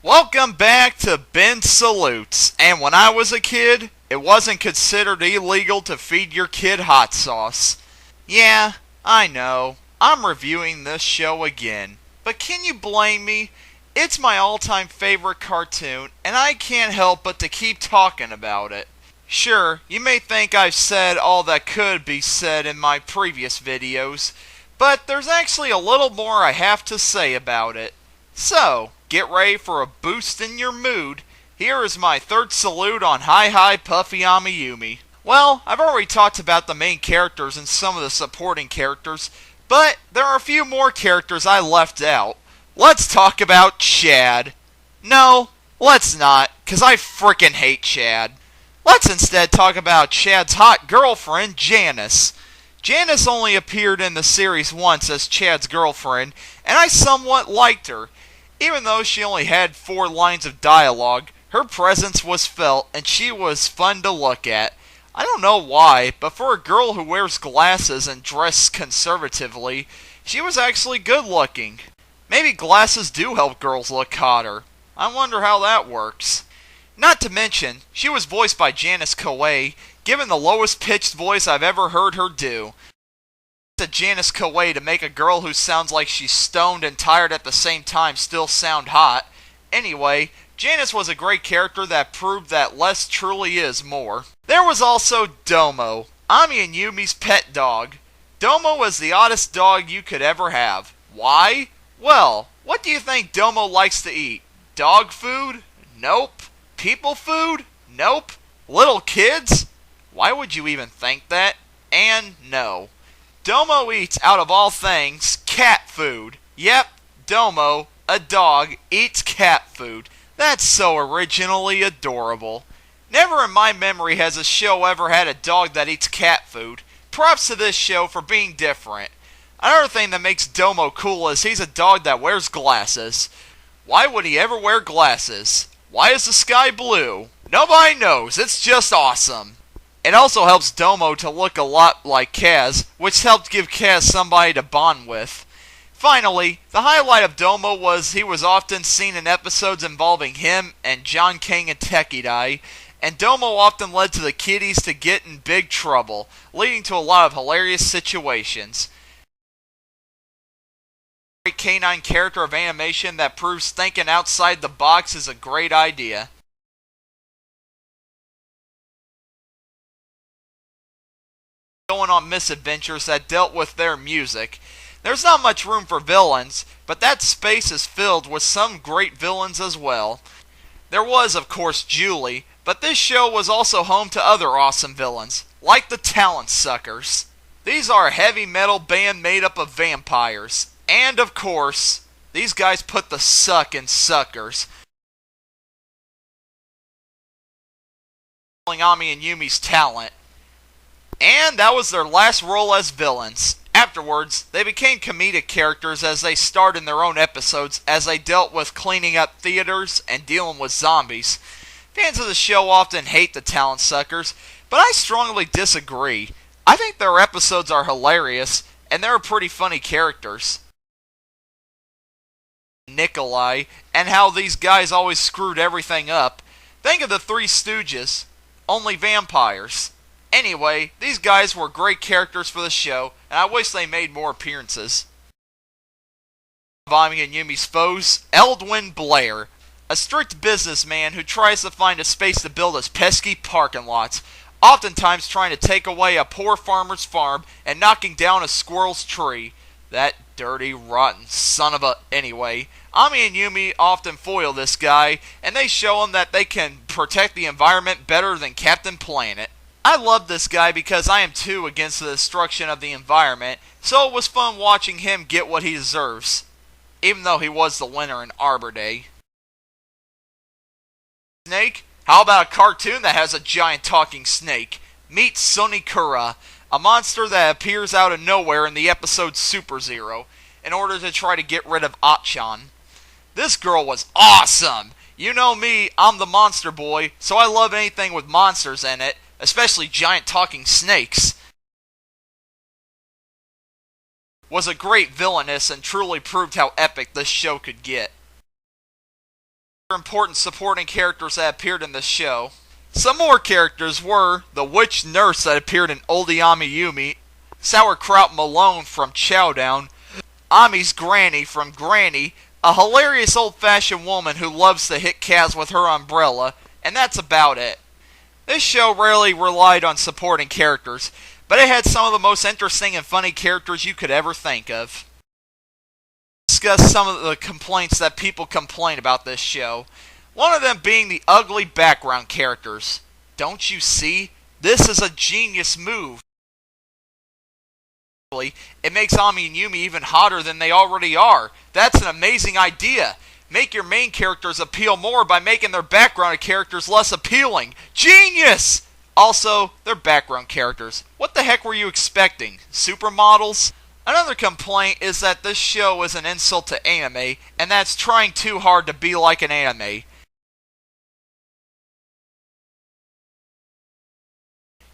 Welcome back to Ben Salutes. And when I was a kid, it wasn't considered illegal to feed your kid hot sauce. Yeah, I know. I'm reviewing this show again. But can you blame me? It's my all-time favorite cartoon, and I can't help but to keep talking about it. Sure, you may think I've said all that could be said in my previous videos, but there's actually a little more I have to say about it. So, get ready for a boost in your mood. Here is my third salute on Hi Puffy AmiYumi. Well, I've already talked about the main characters and some of the supporting characters, but there are a few more characters I left out. Let's talk about Chad. No, let's not, cause I frickin' hate Chad. Let's instead talk about Chad's hot girlfriend, Janice. Janice only appeared in the series once as Chad's girlfriend, and I somewhat liked her. Even though she only had 4 lines of dialogue, her presence was felt and she was fun to look at. I don't know why, but for a girl who wears glasses and dresses conservatively, she was actually good looking. Maybe glasses do help girls look hotter. I wonder how that works. Not to mention, she was voiced by Janice Coe, given the lowest pitched voice I've ever heard her do. To Janice Coe to make a girl who sounds like she's stoned and tired at the same time still sound hot. Anyway, Janice was a great character that proved that less truly is more. There was also Domo, AmiYumi's pet dog. Domo was the oddest dog you could ever have. Why? Well, what do you think Domo likes to eat? Dog food? Nope. People food? Nope. Little kids? Why would you even think that? And no. Domo eats, out of all things, cat food. Yep, Domo, a dog, eats cat food. That's so originally adorable. Never in my memory has a show ever had a dog that eats cat food. Props to this show for being different. Another thing that makes Domo cool is he's a dog that wears glasses. Why would he ever wear glasses? Why is the sky blue? Nobody knows, it's just awesome. It also helps Domo to look a lot like Kaz, which helped give Kaz somebody to bond with. Finally, the highlight of Domo was he was often seen in episodes involving him and John King and Tekidai, and Domo often led to the kiddies to get in big trouble, leading to a lot of hilarious situations. A great canine character of animation that proves thinking outside the box is a great idea. Going on misadventures that dealt with their music. There's not much room for villains, but that space is filled with some great villains as well. There was, of course, Julie, but this show was also home to other awesome villains, like the Talent Suckers. These are a heavy metal band made up of vampires, and of course, these guys put the suck in suckers. AmiYumi's talent. And that was their last role as villains. Afterwards, they became comedic characters as they starred in their own episodes as they dealt with cleaning up theaters and dealing with zombies. Fans of the show often hate the Talent Suckers, but I strongly disagree. I think their episodes are hilarious, and they're pretty funny characters. Nikolai, and how these guys always screwed everything up. Think of the Three Stooges, only vampires. Anyway, these guys were great characters for the show, and I wish they made more appearances. AmiYumi's foes, Eldwin Blair, a strict businessman who tries to find a space to build his pesky parking lots, oftentimes trying to take away a poor farmer's farm and knocking down a squirrel's tree. That dirty, rotten son of a... Anyway, AmiYumi often foil this guy, and they show him that they can protect the environment better than Captain Planet. I love this guy because I am too against the destruction of the environment, so it was fun watching him get what he deserves, even though he was the winner in Arbor Day. Snake? How about a cartoon that has a giant talking snake? Meet Sonikura, a monster that appears out of nowhere in the episode Super Zero, in order to try to get rid of Achan. This girl was awesome! You know me, I'm the monster boy, so I love anything with monsters in it, especially giant talking snakes. Was a great villainess and truly proved how epic this show could get. important supporting characters that appeared in this show. Some more characters were the witch nurse that appeared in Oldie AmiYumi, Sauerkraut Malone from Chowdown, Ami's granny from Granny, a hilarious old-fashioned woman who loves to hit Kaz with her umbrella, and that's about it. This show rarely relied on supporting characters, but it had some of the most interesting and funny characters you could ever think of. Discuss some of the complaints that people complain about this show. One of them being the ugly background characters. Don't you see? This is a genius move. It makes Ami and Yumi even hotter than they already are. That's an amazing idea. Make your main characters appeal more by making their background characters less appealing. Genius! Also, they're background characters. What the heck were you expecting? Supermodels? Another complaint is that this show is an insult to anime, and that's trying too hard to be like an anime.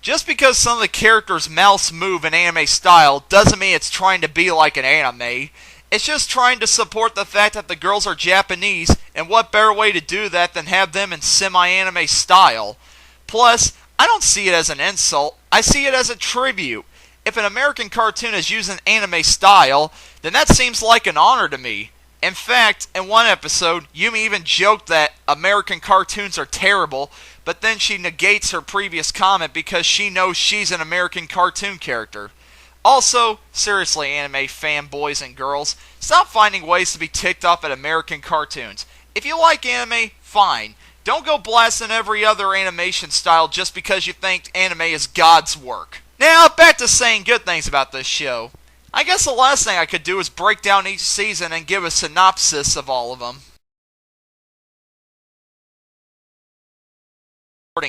Just because some of the characters' mouths move in anime style doesn't mean it's trying to be like an anime. It's just trying to support the fact that the girls are Japanese, and what better way to do that than have them in semi-anime style. Plus, I don't see it as an insult, I see it as a tribute. If an American cartoon is using anime style, then that seems like an honor to me. In fact, in one episode, Yumi even joked that American cartoons are terrible, but then she negates her previous comment because she knows she's an American cartoon character. Also, seriously anime fanboys and girls, stop finding ways to be ticked off at American cartoons. If you like anime, fine. Don't go blasting every other animation style just because you think anime is God's work. Now, back to saying good things about this show. I guess the last thing I could do is break down each season and give a synopsis of all of them.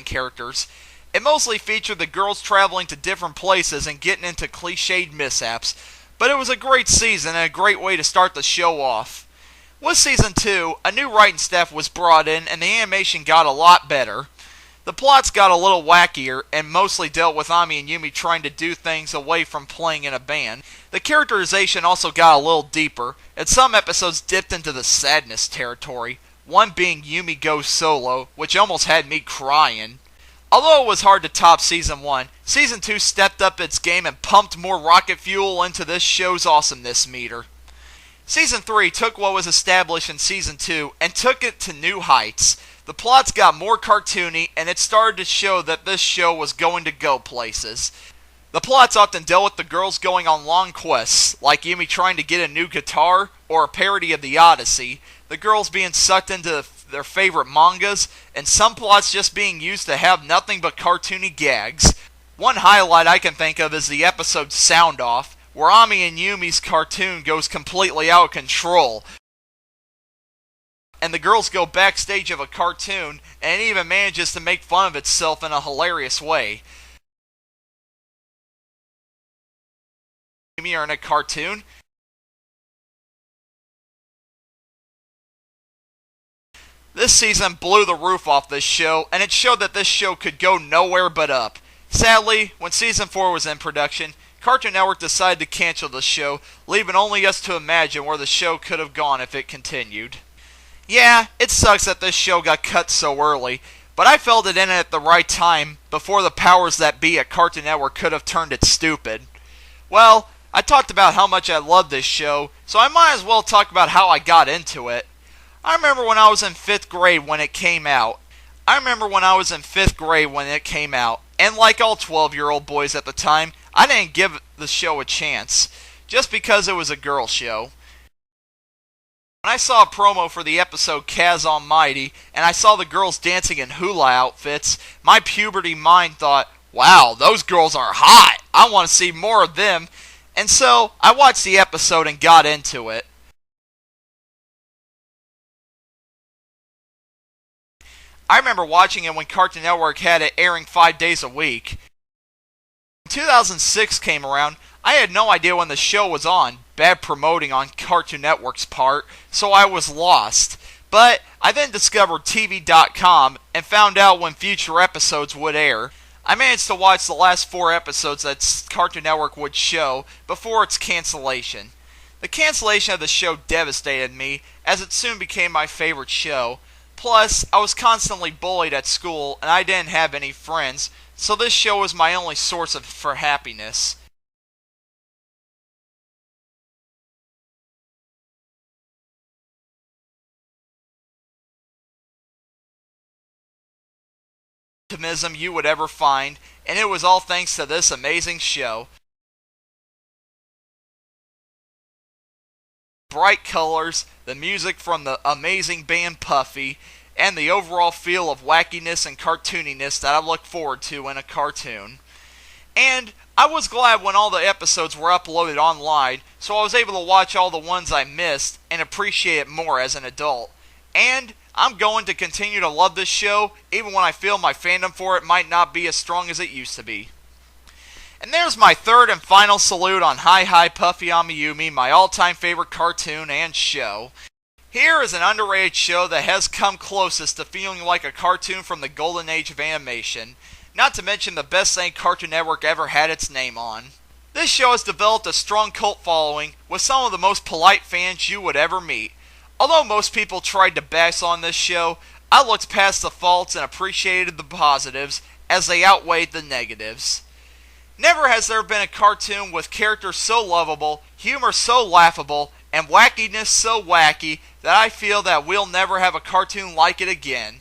Characters. It mostly featured the girls traveling to different places and getting into cliched mishaps, but it was a great season and a great way to start the show off. With Season 2, a new writing staff was brought in and the animation got a lot better. The plots got a little wackier and mostly dealt with Ami and Yumi trying to do things away from playing in a band. The characterization also got a little deeper, and some episodes dipped into the sadness territory, one being Yumi Goes Solo, which almost had me crying. Although it was hard to top Season 1, Season 2 stepped up its game and pumped more rocket fuel into this show's awesomeness meter. Season 3 took what was established in Season 2 and took it to new heights. The plots got more cartoony, and it started to show that this show was going to go places. The plots often dealt with the girls going on long quests, like Yumi trying to get a new guitar, or a parody of the Odyssey, the girls being sucked into their favorite mangas, and some plots just being used to have nothing but cartoony gags. One highlight I can think of is the episode Sound Off, where Ami and Yumi's cartoon goes completely out of control, and the girls go backstage of a cartoon, and it even manages to make fun of itself in a hilarious way. Yumi are in a cartoon. This season blew the roof off this show, and it showed that this show could go nowhere but up. Sadly, when Season 4 was in production, Cartoon Network decided to cancel the show, leaving only us to imagine where the show could have gone if it continued. Yeah, it sucks that this show got cut so early, but I felt it in at the right time, before the powers that be at Cartoon Network could have turned it stupid. Well, I talked about how much I loved this show, so I might as well talk about how I got into it. I remember when I was in 5th grade when it came out. And like all 12-year-old boys at the time, I didn't give the show a chance, just because it was a girl show. When I saw a promo for the episode Kaz Almighty, and I saw the girls dancing in hula outfits, my puberty mind thought, wow, those girls are hot! I want to see more of them. And so, I watched the episode and got into it. I remember watching it when Cartoon Network had it airing 5 days a week. When 2006 came around, I had no idea when the show was on, bad promoting on Cartoon Network's part, so I was lost. But I then discovered TV.com and found out when future episodes would air. I managed to watch the last 4 episodes that Cartoon Network would show before its cancellation. The cancellation of the show devastated me, as it soon became my favorite show. Plus, I was constantly bullied at school and I didn't have any friends, so this show was my only source for happiness. Optimism you would ever find, and it was all thanks to this amazing show. Bright colors, the music from the amazing band Puffy, and the overall feel of wackiness and cartooniness that I look forward to in a cartoon. And I was glad when all the episodes were uploaded online, so I was able to watch all the ones I missed and appreciate it more as an adult. And I'm going to continue to love this show, even when I feel my fandom for it might not be as strong as it used to be. And there's my third and final salute on Hi Hi Puffy AmiYumi, my all-time favorite cartoon and show. Here is an underrated show that has come closest to feeling like a cartoon from the golden age of animation, not to mention the best thing Cartoon Network ever had its name on. This show has developed a strong cult following with some of the most polite fans you would ever meet. Although most people tried to bash on this show, I looked past the faults and appreciated the positives as they outweighed the negatives. Never has there been a cartoon with characters so lovable, humor so laughable, and wackiness so wacky that I feel that we'll never have a cartoon like it again.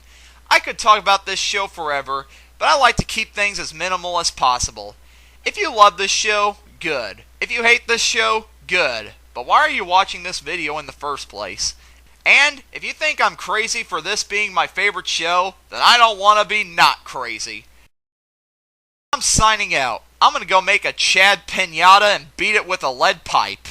I could talk about this show forever, but I like to keep things as minimal as possible. If you love this show, good. If you hate this show, good. But why are you watching this video in the first place? And if you think I'm crazy for this being my favorite show, then I don't want to be not crazy. I'm signing out. I'm going to go make a Chad Pinata and beat it with a lead pipe.